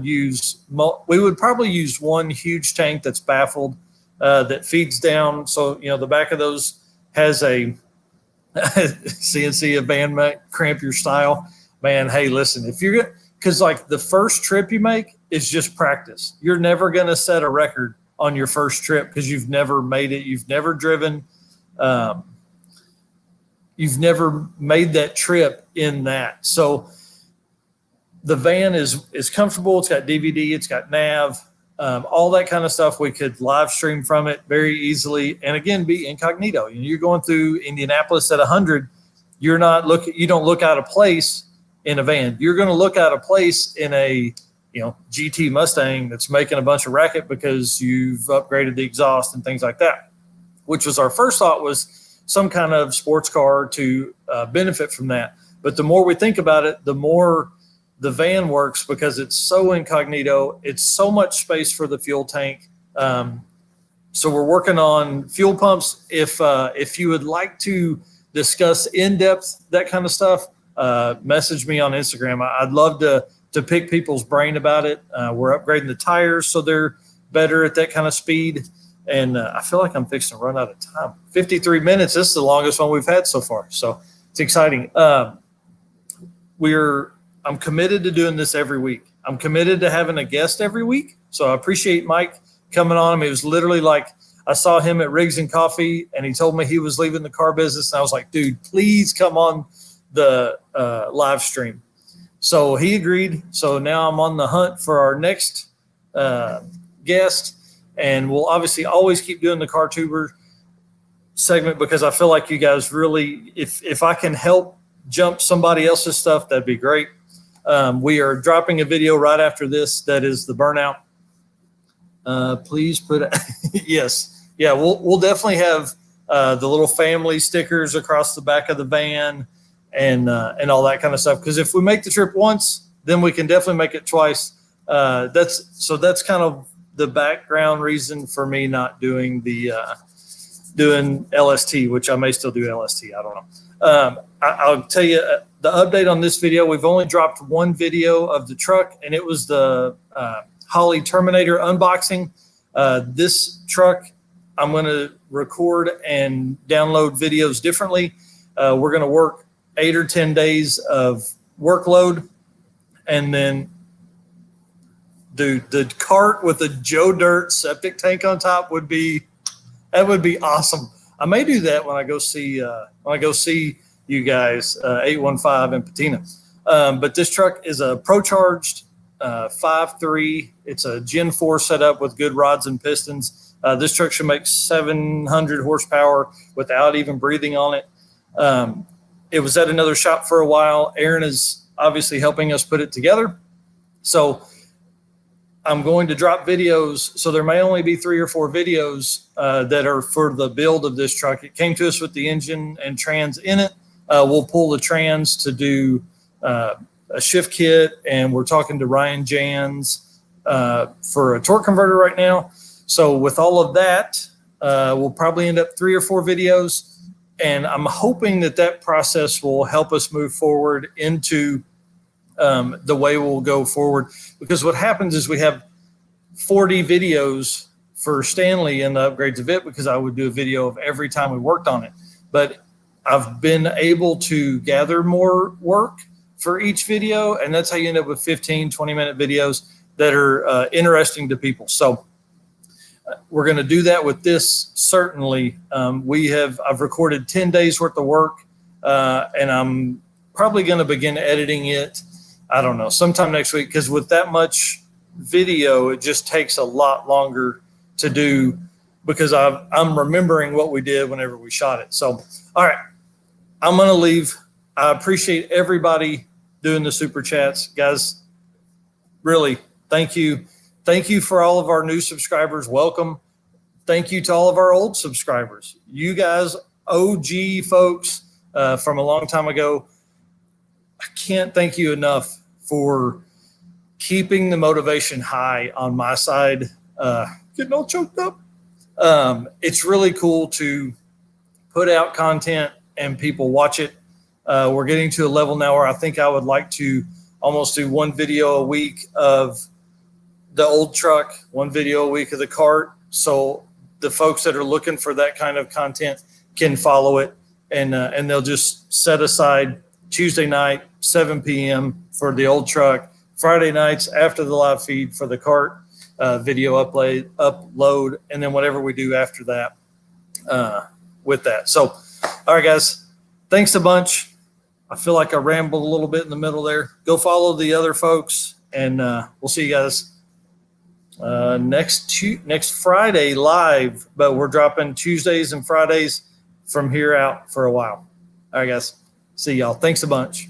We would probably use one huge tank that's baffled that feeds down. So, the back of those has a CNC, a van might cramp your style. Man, hey, listen, because like the first trip you make is just practice. You're never going to set a record on your first trip because you've never made it. You've never driven. You've never made that trip in that. So the van is comfortable. It's got DVD. It's got nav, all that kind of stuff. We could live stream from it very easily. And again, be incognito. You're going through Indianapolis at 100. You don't look out of place in a van. You're going to look out of place in a GT Mustang that's making a bunch of racket because you've upgraded the exhaust and things like that, which was our first thought, was some kind of sports car to benefit from that. But the more we think about it, the more the van works because it's so incognito. It's so much space for the fuel tank. So we're working on fuel pumps. If you would like to discuss in depth that kind of stuff, message me on Instagram. I'd love to pick people's brain about it. We're upgrading the tires so they're better at that kind of speed. And I feel like I'm fixing to run out of time. 53 minutes. This is the longest one we've had so far. So it's exciting. I'm committed to doing this every week. I'm committed to having a guest every week. So I appreciate Mike coming on. It was literally like I saw him at Riggs and Coffee, and he told me he was leaving the car business. And I was like, dude, please come on the live stream. So he agreed. So now I'm on the hunt for our next guest. And we'll obviously always keep doing the car tuber segment because I feel like you guys really, if I can help jump somebody else's stuff, that'd be great. We are dropping a video right after this. That is the burnout. Please put yes. Yeah, we'll definitely have the little family stickers across the back of the van and all that kind of stuff. Because if we make the trip once, then we can definitely make it twice. That's kind of the background reason for me not doing doing LST, which I may still do LST. I don't know. I'll tell you the update on this video. We've only dropped one video of the truck, and it was the Holly Terminator unboxing. This truck, I'm going to record and download videos differently. We're going to work 8 or 10 days of workload, and then dude, the cart with a Joe Dirt septic tank on top would be awesome. I may do that when I go see you guys 815 in Patina. But this truck is a pro-charged 5.3. It's a Gen 4 setup with good rods and pistons. This truck should make 700 horsepower without even breathing on it. It was at another shop for a while. Aaron is obviously helping us put it together. So I'm going to drop videos. So there may only be 3 or 4 videos that are for the build of this truck. It came to us with the engine and trans in it. We'll pull the trans to do a shift kit, and we're talking to Ryan Jans for a torque converter right now. So with all of that, we'll probably end up 3 or 4 videos, and I'm hoping that process will help us move forward into the way we'll go forward. Because what happens is we have 40 videos for Stanley in the upgrades of it, because I would do a video of every time we worked on it. But I've been able to gather more work for each video, and that's how you end up with 15, 20-minute videos that are interesting to people. So we're going to do that with this, certainly. I've recorded 10 days worth of work, and I'm probably going to begin editing it, I don't know, sometime next week, because with that much video, it just takes a lot longer to do, because I'm remembering what we did whenever we shot it. So, all right, I'm going to leave. I appreciate everybody doing the super chats. Guys, really, thank you. Thank you for all of our new subscribers. Welcome. Thank you to all of our old subscribers. You guys, OG folks from a long time ago, I can't thank you enough for keeping the motivation high on my side. Getting all choked up. It's really cool to put out content and people watch it. We're getting to a level now where I think I would like to almost do 1 video a week of the old truck, 1 video a week of the cart. So the folks that are looking for that kind of content can follow it, and they'll just set aside Tuesday night, 7 p.m. for the old truck, Friday nights after the live feed for the cart video upload, and then whatever we do after that with that. So, all right, guys, thanks a bunch. I feel like I rambled a little bit in the middle there. Go follow the other folks, and we'll see you guys next Friday live, but we're dropping Tuesdays and Fridays from here out for a while. All right, guys. See y'all. Thanks a bunch.